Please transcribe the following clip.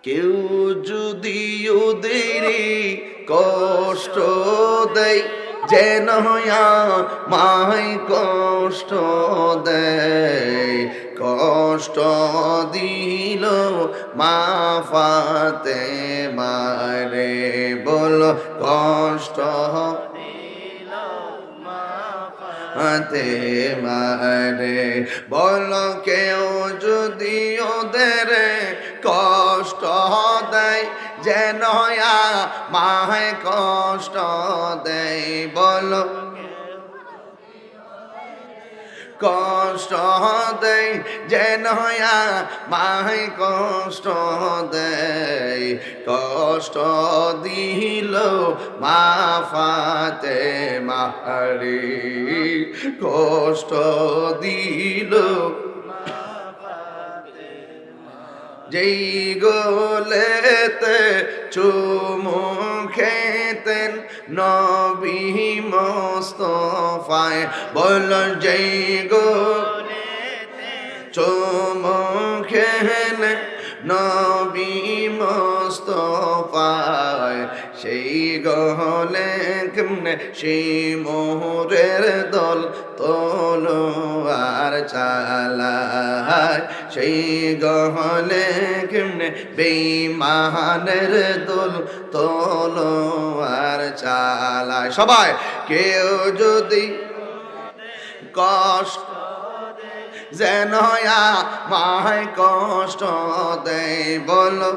কেউ যদি ওদের কষ্ট দেয়, যেন মায় কষ্ট দেয়, কষ্ট দিল মা ফাতেমারে, বলো কষ্ট ফাতেমারে, বলো কেউ যদি ওদের কষ্ট দেয়, যেন মায় কষ্ট দেয়, বলো কষ্ট দেয়, যেন মায় কষ্ট দেয়, কষ্ট দিল মা ফাতেমারে, কষ্ট দিল যেই গোলেতে চুমু খেতেন নবী মুস্তাফায়, বল যেই গোলেতে চুমু খেতেন নবী মুস্তাফায়, সেই গহলে কেমনে সেই মোহরের দল তলোয়ার চালায়, সেই গহলে কেমনে বেঈমানের দল তলোয়ার চালায়। সবাই কেউ যদি কষ্ট যেন মায় কষ্ট দেয়, বলো